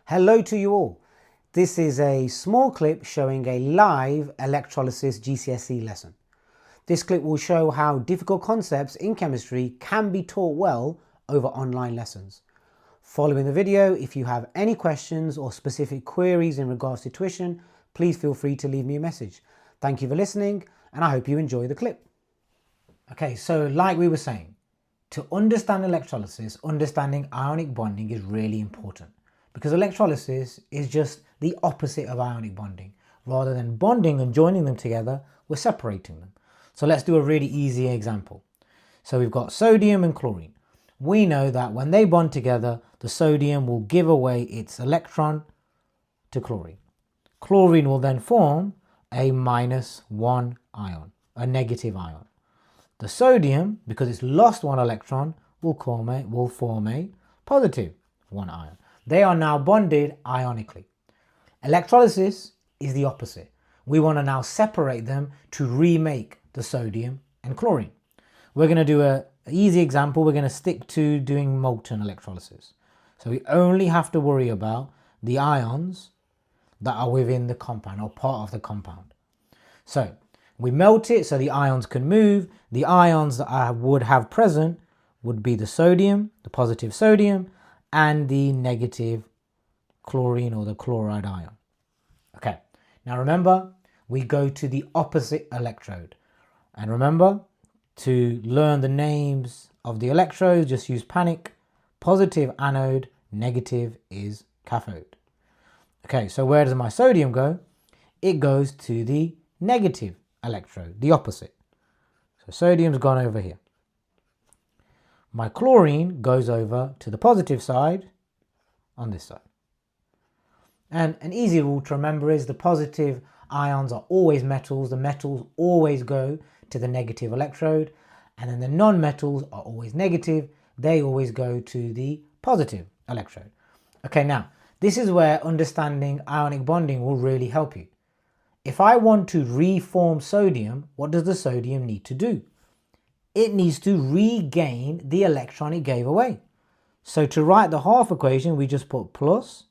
Hello to you all. This is a small clip showing a live electrolysis GCSE lesson. This clip will show how difficult concepts in chemistry can be taught well over online lessons. Following the video, if you have any questions or specific queries in regards to tuition, please feel free to leave me a message. Thank you for listening, and I hope you enjoy the clip. Okay, so like we were saying, to understand electrolysis, understanding ionic bonding is really important. Because electrolysis is just the opposite of ionic bonding. Rather than bonding and joining them together, we're separating them. So let's do a really easy example. So we've got sodium and chlorine. We know that when they bond together, the sodium will give away its electron to chlorine. Chlorine will then form a -1 ion, a negative ion. The sodium, because it's lost one electron, will form a positive 1 ion. They are now bonded ionically. Electrolysis is the opposite. We want to now separate them to remake the sodium and chlorine. We're going to do an easy example. We're going to stick to doing molten electrolysis. So we only have to worry about the ions that are within the compound or part of the compound. So we melt it so the ions can move. The ions that I would have present would be the sodium, the positive sodium, and the negative chlorine or the chloride ion. Okay, now remember, we go to the opposite electrode. And remember, to learn the names of the electrodes, just use panic. Positive anode, negative is cathode. Okay, so where does my sodium go? It goes to the negative electrode, the opposite. So sodium's gone over here. My chlorine goes over to the positive side on this side. And an easy rule to remember is the positive ions are always metals. The metals always go to the negative electrode. And then the non-metals are always negative. They always go to the positive electrode. Okay, now this is where understanding ionic bonding will really help you. If I want to reform sodium, what does the sodium need to do? It needs to regain the electron it gave away. So to write the half equation, we just put plus,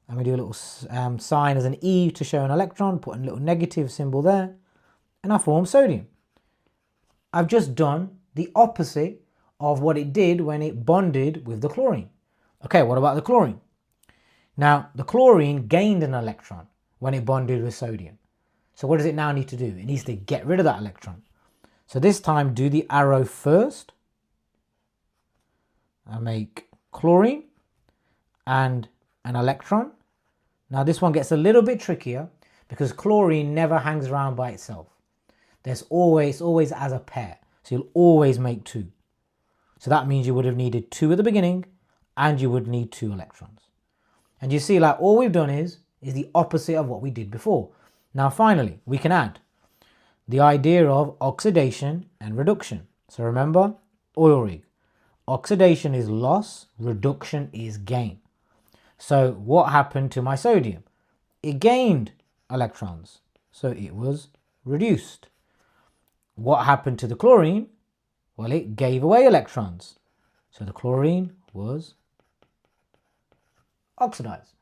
and we do a little sign as an E to show an electron, put a little negative symbol there, and I form sodium. I've just done the opposite of what it did when it bonded with the chlorine. Okay, what about the chlorine? Now, the chlorine gained an electron when it bonded with sodium. So what does it now need to do? It needs to get rid of that electron. So this time, do the arrow first. I make chlorine and an electron. Now this one gets a little bit trickier because chlorine never hangs around by itself. There's always as a pair. So you'll always make 2. So that means you would have needed 2 at the beginning and you would need 2 electrons. And you see, like, all we've done is the opposite of what we did before. Now finally, we can add the idea of oxidation and reduction. So remember, oil rig. Oxidation is loss, reduction is gain. So what happened to my sodium? It gained electrons, so it was reduced. What happened to the chlorine? Well, it gave away electrons, so the chlorine was oxidized.